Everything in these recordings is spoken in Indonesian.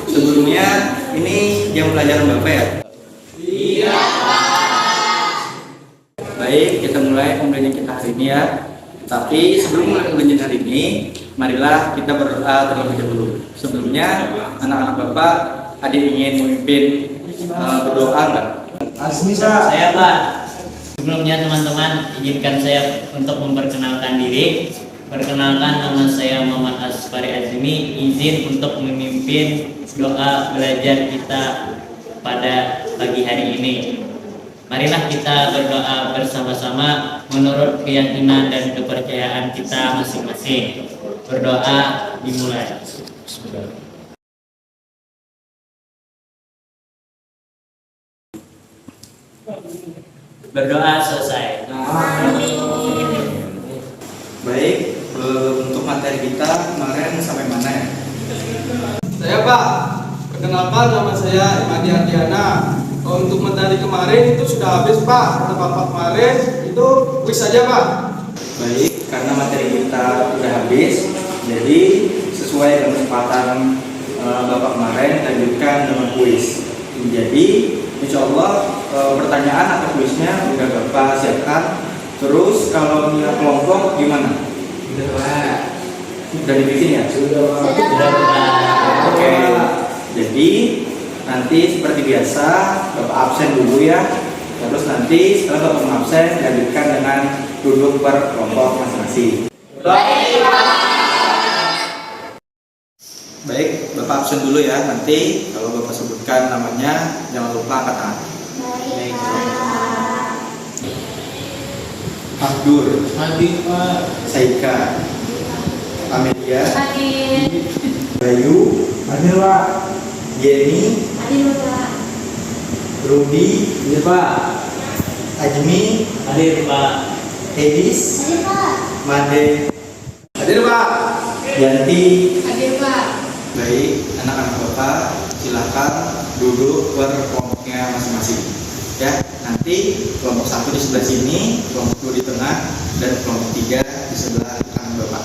Sebelumnya ini jam pelajaran Bapak ya? Iya, Pak. Baik, kita mulai pembelajaran kita hari ini ya. Tapi sebelum mulai pembelajaran hari ini, marilah kita berdoa terlebih dahulu. Sebelumnya, anak-anak Bapak, adik ingin memimpin berdoa enggak? Saya Pak. Sebelumnya teman-teman, izinkan saya untuk memperkenalkan diri. Perkenalkan, nama saya Muhammad Asfari Azmi. Izin untuk memimpin doa belajar kita pada pagi hari ini. Marilah kita berdoa bersama-sama menurut keyakinan dan kepercayaan kita masing-masing. Berdoa dimulai. Berdoa selesai. Baik, untuk materi kita kemarin sampai mana ya? Saya Pak, perkenalkan nama saya Imadi Ardiana. Untuk materi kemarin itu sudah habis Pak. Kata Bapak kemarin itu kuis saja Pak. Baik, karena materi kita sudah habis, jadi sesuai dengan kesempatan Bapak kemarin lanjutkan dengan kuis. Jadi, insya Allah pertanyaan atau kuisnya sudah Bapak siapkan. Terus kalau nilai kelompok gimana? Sudah Pak. Sudah dibikin ya? Sudah Pak. Oke. Jadi nanti seperti biasa Bapak absen dulu ya. Terus nanti setelah Bapak mengabsen lanjutkan dengan duduk per kelompok masing-masing. Baik Pak. Baik, Bapak absen dulu ya. Nanti kalau Bapak sebutkan namanya jangan lupa angkat tangan. Baik. Abdur, Hadir Pak. Saika, Amelia, Hadir. Bayu, Hadir Pak. Jenny, Hadir Pak. Rudy, Hadir Pak. Ajmi, Hadir Pak. Edis, Hadir Pak. Made, Hadir Pak. Yanti. Hadir Pak. Baik, anak-anak Bapak silakan duduk per kelompoknya masing-masing. Ya, nanti kelompok 1 di sebelah sini, kelompok 2 di tengah, dan kelompok 3 di sebelah kanan Bapak.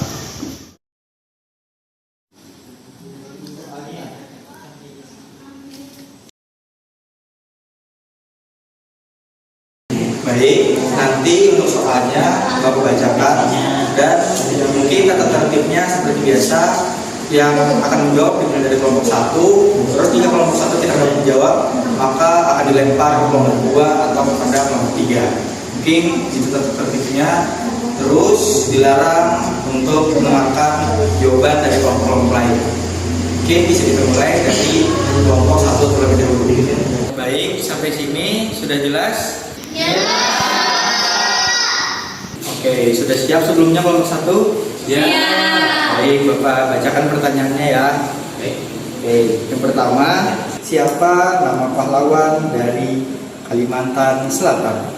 Baik, nanti untuk soalnya Bapak bacakan dan mungkin kata tertibnya seperti biasa. Yang akan menjawab dimulai dari kelompok 1, terus jika kelompok 1 tidak dapat menjawab, maka akan dilempar ke kelompok 2 atau kepada kelompok 3. Mungkin itu tertibnya. Terus dilarang untuk mendengarkan jawaban dari kelompok-kelompok lain. Mungkin bisa dimulai dari kelompok 1 terlebih dahulu. Baik, sampai sini sudah jelas? Ya. Oke, sudah siap sebelumnya kelompok 1? Ya. Baik, Bapak bacakan pertanyaannya ya. Oke, yang pertama, siapa nama pahlawan dari Kalimantan Selatan?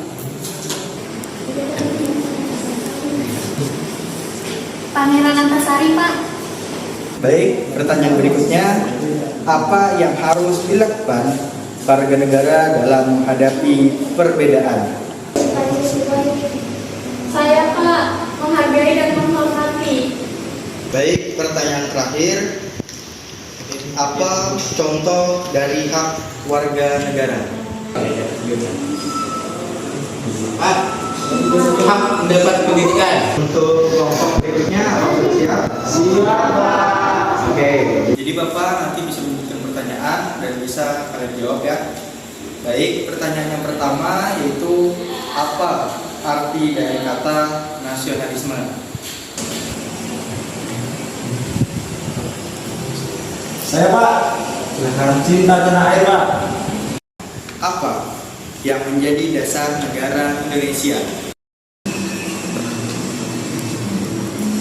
Pangeran Antasari Pak. Baik, pertanyaan berikutnya, apa yang harus dilakukan warga negara dalam menghadapi perbedaan? Saya Pak, menghargai dan menghormati. Baik, pertanyaan terakhir, apa contoh dari hak warga negara? Pak. Hak mendapat pendidikan. Untuk kelompok berikutnya, apa sudah siap? Siap. Oke, jadi Bapak nanti bisa memberikan pertanyaan dan bisa kalian jawab ya. Baik, pertanyaan yang pertama yaitu apa arti dari kata nasionalisme? Saya Pak. Silakan. Cinta tanah air Pak. Apa yang menjadi dasar negara Indonesia?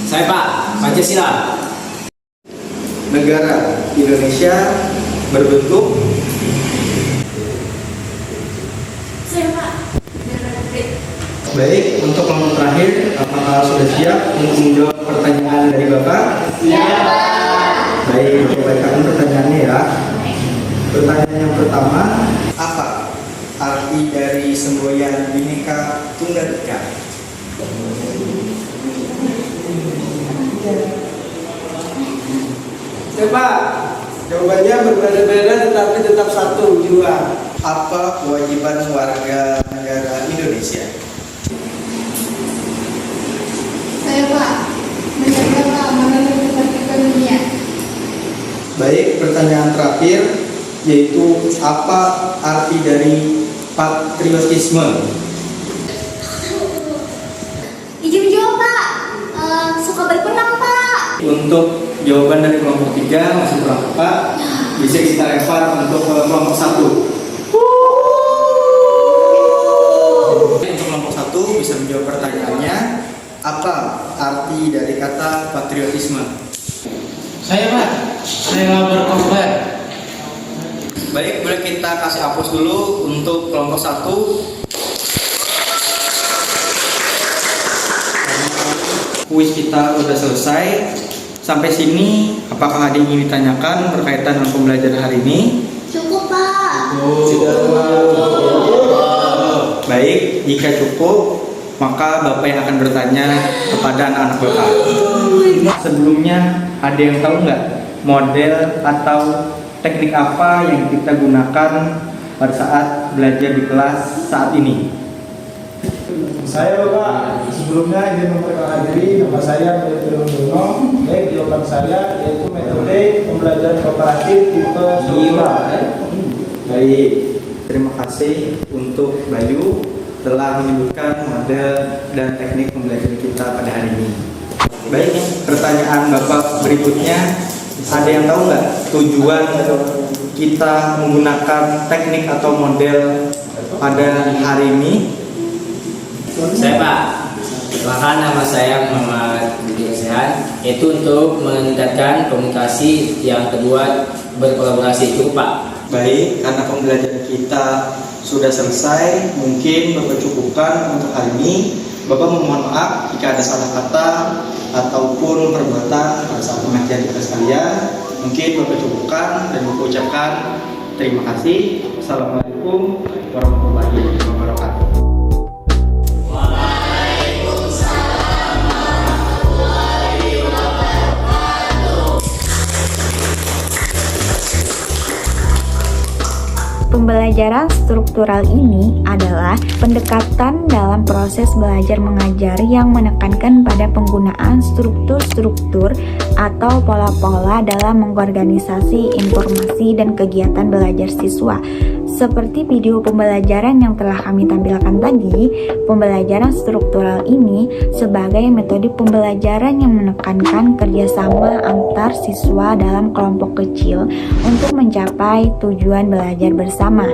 Saya Pak. Pancasila. Negara Indonesia berbentuk. Saya Pak. Baik, untuk kelompok terakhir, apakah sudah siap untuk menjawab pertanyaan dari Bapak? Ya Pak. Baik, bacakan pertanyaannya ya. Pertanyaan yang pertama, apa arti dari semboyan Bhinneka Tunggal Ika? Pak, jawabannya berbeda-beda tetapi tetap satu jua. Apa kewajiban warga negara Indonesia? Saya Pak, menjaga keamanan dan ketertiban dunia. Baik, pertanyaan terakhir yaitu apa arti dari patriotisme? Izin jawab Pak. Suka berperang Pak. Untuk jawaban dari kelompok 3 masih kurang tepat. Bisa kita lempar untuk kelompok 1. Untuk kelompok 1 bisa menjawab pertanyaannya, apa arti dari kata patriotisme? Saya Pak, rela berkorban. Baik, boleh kita kasih hapus dulu untuk kelompok 1. Kuis kita udah selesai. Sampai sini, apakah ada yang ingin ditanyakan berkaitan dengan pembelajaran hari ini? Cukup Pak. Baik, jika cukup, maka Bapak yang akan bertanya kepada anak-anak Bapak. Sebelumnya, ada yang tahu nggak model atau teknik apa yang kita gunakan pada saat belajar di kelas saat ini? Saya Bapak, sebelumnya izin memperkenalkan diri, nama saya Meliti Rundono. Baik, jawaban saya yaitu metode pembelajaran kooperatif tipe Sura. Baik, terima kasih untuk Bayu telah menyebutkan model dan teknik pembelajaran kita pada hari ini. Baik, pertanyaan Bapak berikutnya, ada yang tahu nggak tujuan kita menggunakan teknik atau model pada hari ini? Saya Pak, perkenalkan nama saya Muhammad Budi Kesehan, yaitu untuk meningkatkan komunikasi, yang kedua berkolaborasi. Cukup Pak. Baik, karena pembelajaran kita sudah selesai, mungkin Bapak cukupkan untuk hari ini. Bapak memohon maaf jika ada salah kata ataupun perbuatan pada saat pengajian kita sekalian. Mungkin Bapak cukupkan dan Bapak ucapkan terima kasih. Assalamualaikum warahmatullahi wabarakatuh. Pembelajaran struktural ini adalah pendekatan dalam proses belajar mengajar yang menekankan pada penggunaan struktur-struktur atau pola-pola dalam mengorganisasi informasi dan kegiatan belajar siswa. Seperti video pembelajaran yang telah kami tampilkan tadi, pembelajaran struktural ini sebagai metode pembelajaran yang menekankan kerjasama antar siswa dalam kelompok kecil untuk mencapai tujuan belajar bersama.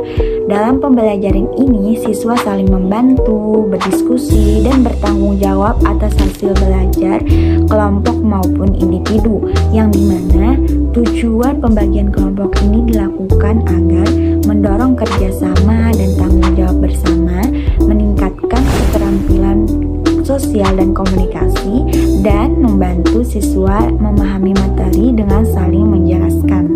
Dalam pembelajaran ini, siswa saling membantu, berdiskusi, dan bertanggung jawab atas hasil belajar kelompok maupun individu, yang dimana tujuan pembagian kelompok ini dilakukan agar mendorong kerjasama dan tanggung jawab bersama, meningkatkan keterampilan sosial dan komunikasi, dan membantu siswa memahami materi dengan saling menjelaskan.